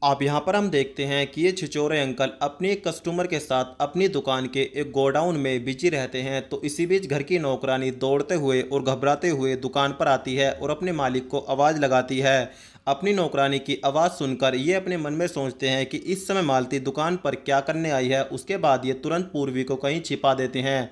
अब यहाँ पर हम देखते हैं कि ये छिछोरे अंकल अपने एक कस्टमर के साथ अपनी दुकान के एक गोडाउन में बिजी रहते हैं। तो इसी बीच घर की नौकरानी दौड़ते हुए और घबराते हुए दुकान पर आती है और अपने मालिक को आवाज़ लगाती है। अपनी नौकरानी की आवाज़ सुनकर ये अपने मन में सोचते हैं कि इस समय मालती दुकान पर क्या करने आई है। उसके बाद ये तुरंत पूर्वी को कहीं छिपा देते हैं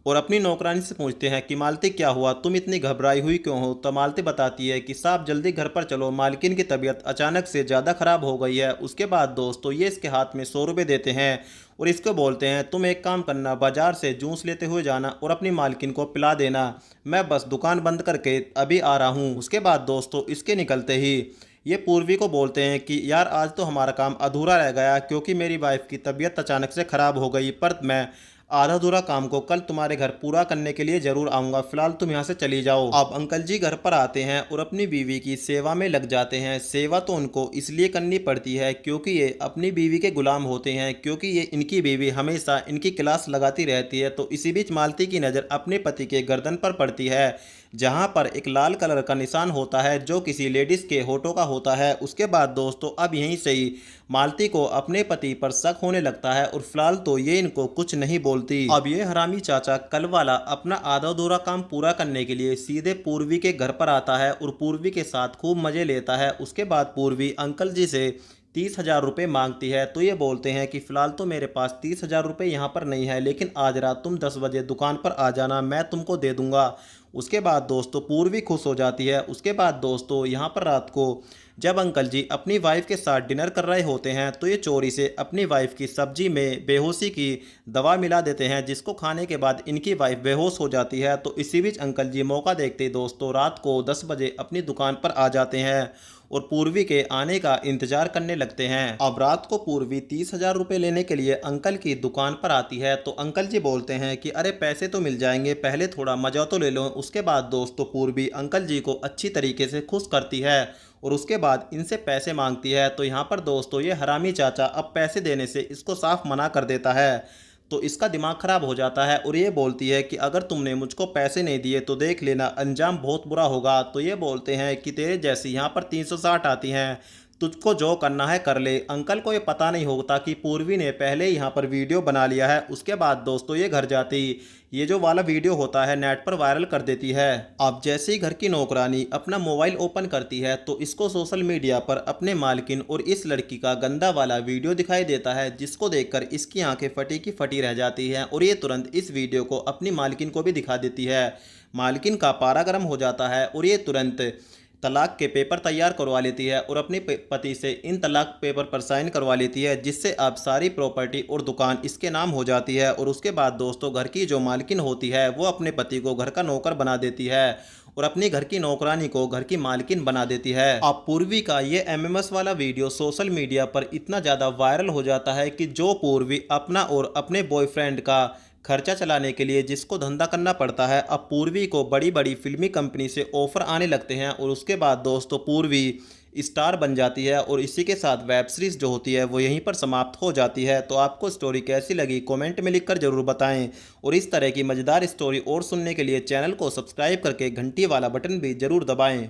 और अपनी नौकरानी से पूछते हैं कि मालती क्या हुआ, तुम इतनी घबराई हुई क्यों हो। तो मालती बताती है कि साहब जल्दी घर पर चलो, मालकिन की तबीयत अचानक से ज़्यादा ख़राब हो गई है। उसके बाद दोस्तों ये इसके हाथ में 100 रुपये देते हैं और इसको बोलते हैं तुम एक काम करना, बाजार से जूस लेते हुए जाना और अपनी मालकिन को पिला देना, मैं बस दुकान बंद करके अभी आ रहा हूँ। उसके बाद दोस्तों इसके निकलते ही ये पूर्वी को बोलते हैं कि यार आज तो हमारा काम अधूरा रह गया क्योंकि मेरी वाइफ की तबीयत अचानक से ख़राब हो गई, पर मैं आधा अधूरा काम को कल तुम्हारे घर पूरा करने के लिए जरूर आऊँगा, फिलहाल तुम यहाँ से चली जाओ। अब अंकल जी घर पर आते हैं और अपनी बीवी की सेवा में लग जाते हैं। सेवा तो उनको इसलिए करनी पड़ती है क्योंकि ये अपनी बीवी के गुलाम होते हैं, क्योंकि ये इनकी बीवी हमेशा इनकी क्लास लगाती रहती है। तो इसी बीच मालती की नज़र अपने पति के गर्दन पर पड़ती है जहाँ पर एक लाल कलर का निशान होता है जो किसी लेडीज़ के होठों का होता है। उसके बाद दोस्तों अब यहीं से ही मालती को अपने पति पर शक होने लगता है और फिलहाल तो ये इनको कुछ नहीं बोलती। अब ये हरामी चाचा कल वाला अपना आधा अधूरा काम पूरा करने के लिए सीधे पूर्वी के घर पर आता है और पूर्वी के साथ खूब मजे लेता है। उसके बाद पूर्वी अंकल जी से 30,000 रुपये मांगती है। तो ये बोलते हैं कि फ़िलहाल तो मेरे पास 30,000 रुपये यहाँ पर नहीं है, लेकिन आज रात तुम 10 बजे दुकान पर आ जाना, मैं तुमको दे दूँगा। उसके बाद दोस्तों पूर्वी खुश हो जाती है। उसके बाद दोस्तों यहाँ पर रात को जब अंकल जी अपनी वाइफ के साथ डिनर कर रहे होते हैं तो ये चोरी से अपनी वाइफ की सब्जी में बेहोशी की दवा मिला देते हैं, जिसको खाने के बाद इनकी वाइफ बेहोश हो जाती है। तो इसी बीच अंकल जी मौका देखते ही दोस्तों रात को 10 बजे अपनी दुकान पर आ जाते हैं और पूर्वी के आने का इंतजार करने लगते हैं। अब रात को पूर्वी 30,000 रुपये लेने के लिए अंकल की दुकान पर आती है। तो अंकल जी बोलते हैं कि अरे पैसे तो मिल जाएंगे, पहले थोड़ा मजा तो ले लो। उसके बाद दोस्तों पूर्वी अंकल जी को अच्छी तरीके से खुश करती है और उसके बाद इनसे पैसे मांगती है। तो यहाँ पर दोस्तों ये हरामी चाचा अब पैसे देने से इसको साफ मना कर देता है। तो इसका दिमाग खराब हो जाता है और ये बोलती है कि अगर तुमने मुझको पैसे नहीं दिए तो देख लेना अंजाम बहुत बुरा होगा। तो ये बोलते हैं कि तेरे जैसी यहाँ पर 360 आती हैं, तुझको जो करना है कर ले। अंकल को ये पता नहीं होता कि पूर्वी ने पहले यहाँ पर वीडियो बना लिया है। उसके बाद दोस्तों ये घर जाती ये जो वाला वीडियो होता है नेट पर वायरल कर देती है। अब जैसे ही घर की नौकरानी अपना मोबाइल ओपन करती है तो इसको सोशल मीडिया पर अपने मालकिन और इस लड़की का गंदा वाला वीडियो दिखाई देता है, जिसको देखकर इसकी आंखें फटी की फटी रह जाती हैं और ये तुरंत इस वीडियो को अपनी मालकिन को भी दिखा देती है। मालकिन का पारा गर्म हो जाता है और ये तुरंत तलाक के पेपर तैयार करवा लेती है और अपने पति से इन तलाक पेपर पर साइन करवा लेती है, जिससे अब सारी प्रॉपर्टी और दुकान इसके नाम हो जाती है। और उसके बाद दोस्तों घर की जो मालकिन होती है वो अपने पति को घर का नौकर बना देती है और अपनी घर की नौकरानी को घर की मालकिन बना देती है। अब पूर्वी का ये एमएमएस वाला वीडियो सोशल मीडिया पर इतना ज़्यादा वायरल हो जाता है कि जो पूर्वी अपना और अपने बॉयफ्रेंड का खर्चा चलाने के लिए जिसको धंधा करना पड़ता है, अब पूर्वी को बड़ी बड़ी फिल्मी कंपनी से ऑफर आने लगते हैं और उसके बाद दोस्तों पूर्वी स्टार बन जाती है और इसी के साथ वेब सीरीज़ जो होती है वो यहीं पर समाप्त हो जाती है। तो आपको स्टोरी कैसी लगी कमेंट में लिखकर ज़रूर बताएं और इस तरह की मज़ेदार स्टोरी और सुनने के लिए चैनल को सब्सक्राइब करके घंटी वाला बटन भी ज़रूर दबाएं।